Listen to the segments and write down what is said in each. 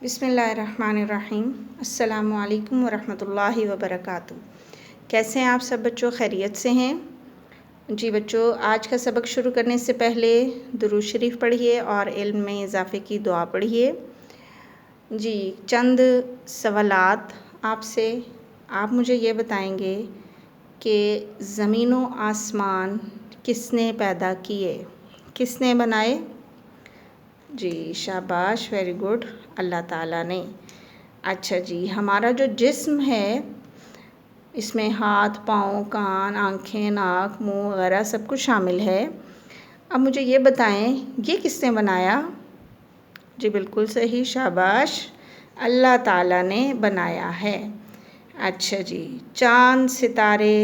بسم اللہ الرحمن الرحیم۔ السلام علیکم ورحمۃ اللہ وبرکاتہ۔ کیسے ہیں آپ سب بچوں؟ خیریت سے ہیں؟ جی بچوں، آج کا سبق شروع کرنے سے پہلے درود شریف پڑھیے اور علم میں اضافے کی دعا پڑھیے۔ جی چند سوالات آپ سے، آپ مجھے یہ بتائیں گے کہ زمین و آسمان کس نے پیدا کیے، کس نے بنائے؟ جی شاباش، ویری گڈ، اللہ تعالیٰ نے۔ اچھا جی، ہمارا جو جسم ہے اس میں ہاتھ، پاؤں، کان، آنکھیں، ناک، منہ وغیرہ سب کچھ شامل ہے۔ اب مجھے یہ بتائیں یہ کس نے بنایا؟ جی بالکل صحیح، شاباش، اللہ تعالیٰ نے بنایا ہے۔ اچھا جی، چاند، ستارے،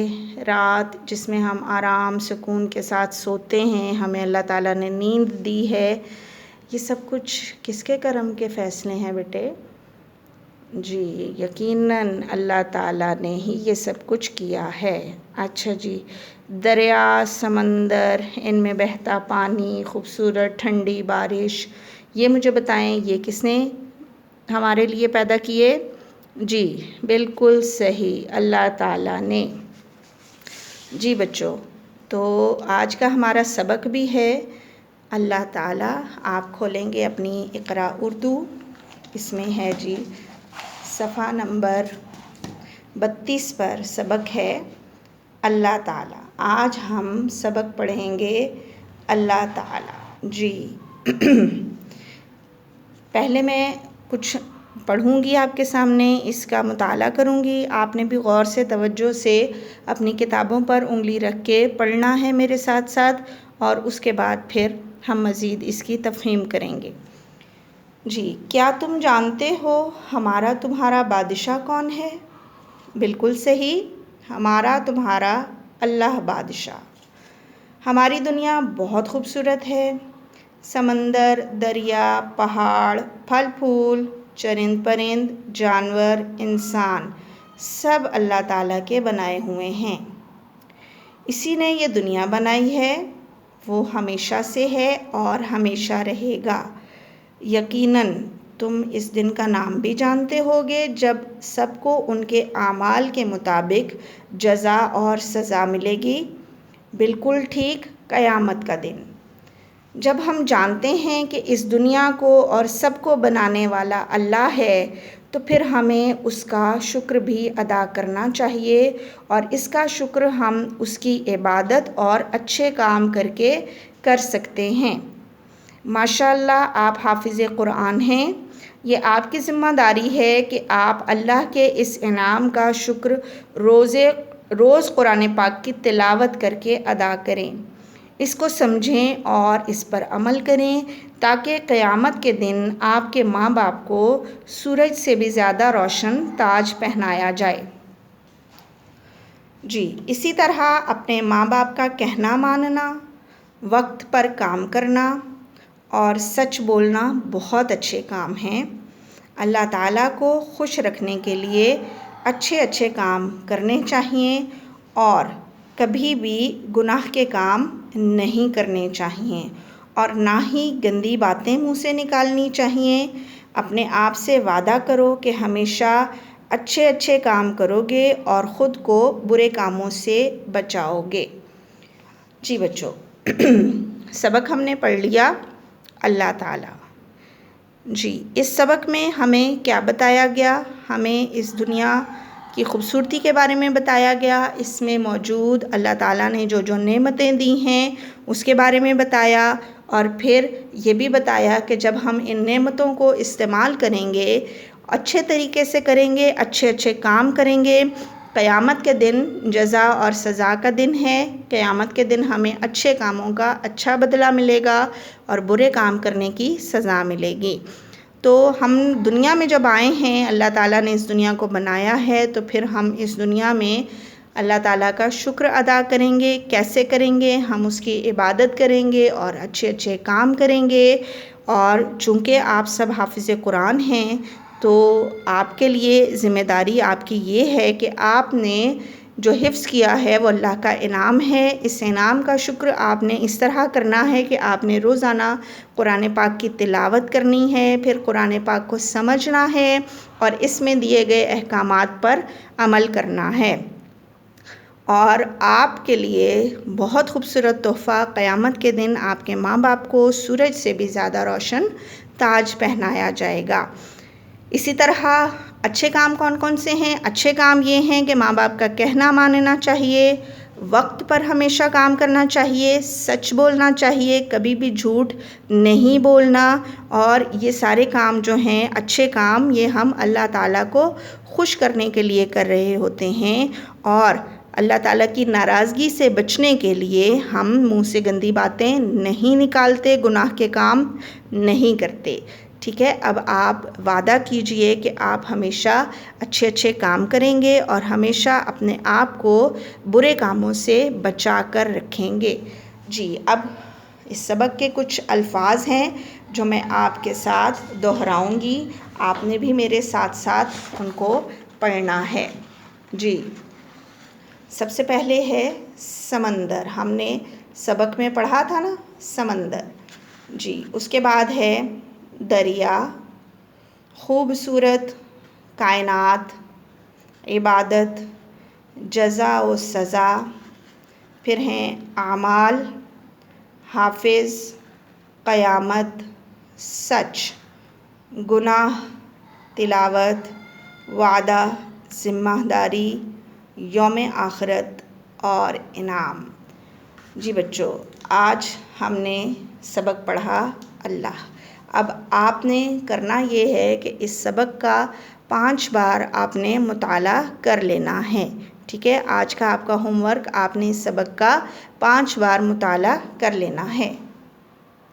رات جس میں ہم آرام سکون کے ساتھ سوتے ہیں، ہمیں اللہ تعالیٰ نے نیند دی ہے، یہ سب کچھ کس کے کرم کے فیصلے ہیں بیٹے؟ جی یقیناً اللہ تعالیٰ نے ہی یہ سب کچھ کیا ہے۔ اچھا جی، دریا، سمندر، ان میں بہتا پانی، خوبصورت ٹھنڈی بارش، یہ مجھے بتائیں یہ کس نے ہمارے لیے پیدا کیے؟ جی بالکل صحیح، اللہ تعالیٰ نے۔ جی بچوں، تو آج کا ہمارا سبق بھی ہے اللہ تعالیٰ۔ آپ کھولیں گے اپنی اقرا اردو، اس میں ہے جی صفحہ نمبر 32 پر سبق ہے اللہ تعالیٰ۔ آج ہم سبق پڑھیں گے اللہ تعالیٰ۔ جی پہلے میں کچھ پڑھوں گی آپ کے سامنے، اس کا مطالعہ کروں گی، آپ نے بھی غور سے توجہ سے اپنی کتابوں پر انگلی رکھ کے پڑھنا ہے میرے ساتھ ساتھ، اور اس کے بعد پھر ہم مزید اس کی تفہیم کریں گے۔ جی، کیا تم جانتے ہو ہمارا تمہارا بادشاہ کون ہے؟ بالکل صحیح، ہمارا تمہارا اللہ بادشاہ۔ ہماری دنیا بہت خوبصورت ہے، سمندر، دریا، پہاڑ، پھل پھول، چرند پرند، جانور، انسان، سب اللہ تعالیٰ کے بنائے ہوئے ہیں۔ اسی نے یہ دنیا بنائی ہے، وہ ہمیشہ سے ہے اور ہمیشہ رہے گا۔ یقیناً تم اس دن کا نام بھی جانتے ہوگے جب سب کو ان کے اعمال کے مطابق جزا اور سزا ملے گی۔ بالکل ٹھیک، قیامت کا دن۔ جب ہم جانتے ہیں کہ اس دنیا کو اور سب کو بنانے والا اللہ ہے تو پھر ہمیں اس کا شکر بھی ادا کرنا چاہیے، اور اس کا شکر ہم اس کی عبادت اور اچھے کام کر کے کر سکتے ہیں۔ ماشاءاللہ آپ حافظ قرآن ہیں، یہ آپ کی ذمہ داری ہے کہ آپ اللہ کے اس انعام کا شکر روز قرآن پاک کی تلاوت کر کے ادا کریں، اس کو سمجھیں اور اس پر عمل کریں تاکہ قیامت کے دن آپ کے ماں باپ کو سورج سے بھی زیادہ روشن تاج پہنایا جائے۔ جی اسی طرح اپنے ماں باپ کا کہنا ماننا، وقت پر کام کرنا اور سچ بولنا بہت اچھے کام ہیں۔ اللہ تعالیٰ کو خوش رکھنے کے لیے اچھے اچھے کام کرنے چاہیے اور کبھی بھی گناہ کے کام نہیں کرنے چاہیے، اور نہ ہی گندی باتیں منہ سے نکالنی چاہیے۔ اپنے آپ سے وعدہ کرو کہ ہمیشہ اچھے اچھے کام کرو گے اور خود کو برے کاموں سے بچاؤ گے۔ جی بچوں، سبق ہم نے پڑھ لیا اللہ تعالیٰ۔ جی اس سبق میں ہمیں کیا بتایا گیا؟ ہمیں اس دنیا کی خوبصورتی کے بارے میں بتایا گیا، اس میں موجود اللہ تعالیٰ نے جو جو نعمتیں دی ہیں اس کے بارے میں بتایا، اور پھر یہ بھی بتایا کہ جب ہم ان نعمتوں کو استعمال کریں گے، اچھے طریقے سے کریں گے، اچھے اچھے کام کریں گے، قیامت کے دن جزا اور سزا کا دن ہے، قیامت کے دن ہمیں اچھے کاموں کا اچھا بدلہ ملے گا اور برے کام کرنے کی سزا ملے گی۔ تو ہم دنیا میں جب آئے ہیں، اللہ تعالیٰ نے اس دنیا کو بنایا ہے، تو پھر ہم اس دنیا میں اللہ تعالیٰ کا شکر ادا کریں گے۔ کیسے کریں گے؟ ہم اس کی عبادت کریں گے اور اچھے اچھے کام کریں گے، اور چونکہ آپ سب حافظ قرآن ہیں تو آپ کے لیے ذمہ داری آپ کی یہ ہے کہ آپ نے جو حفظ کیا ہے وہ اللہ کا انعام ہے۔ اس انعام کا شکر آپ نے اس طرح کرنا ہے کہ آپ نے روزانہ قرآن پاک کی تلاوت کرنی ہے، پھر قرآن پاک کو سمجھنا ہے اور اس میں دیے گئے احکامات پر عمل کرنا ہے۔ اور آپ کے لیے بہت خوبصورت تحفہ، قیامت کے دن آپ کے ماں باپ کو سورج سے بھی زیادہ روشن تاج پہنایا جائے گا۔ اسی طرح اچھے کام کون کون سے ہیں؟ اچھے کام یہ ہیں کہ ماں باپ کا کہنا ماننا چاہیے، وقت پر ہمیشہ کام کرنا چاہیے، سچ بولنا چاہیے، کبھی بھی جھوٹ نہیں بولنا، اور یہ سارے کام جو ہیں اچھے کام، یہ ہم اللہ تعالیٰ کو خوش کرنے کے لیے کر رہے ہوتے ہیں، اور اللہ تعالیٰ کی ناراضگی سے بچنے کے لیے ہم منہ سے گندی باتیں نہیں نکالتے، گناہ کے کام نہیں کرتے۔ ٹھیک ہے، اب آپ وعدہ کیجئے کہ آپ ہمیشہ اچھے اچھے کام کریں گے اور ہمیشہ اپنے آپ کو برے کاموں سے بچا کر رکھیں گے۔ جی، اب اس سبق کے کچھ الفاظ ہیں جو میں آپ کے ساتھ دہراؤں گی، آپ نے بھی میرے ساتھ ساتھ ان کو پڑھنا ہے۔ جی، سب سے پہلے ہے سمندر، ہم نے سبق میں پڑھا تھا نا، سمندر۔ جی، اس کے بعد ہے دریا، خوبصورت، کائنات، عبادت، جزا و سزا، پھر ہیں اعمال، حافظ، قیامت، سچ، گناہ، تلاوت، وعدہ، ذمہ داری، یوم آخرت اور انعام۔ جی بچوں، آج ہم نے سبق پڑھا اللہ۔ اب آپ نے کرنا یہ ہے کہ اس سبق کا 5 بار آپ نے مطالعہ کر لینا ہے۔ ٹھیک ہے، آج کا آپ کا ہوم ورک، آپ نے اس سبق کا 5 بار مطالعہ کر لینا ہے۔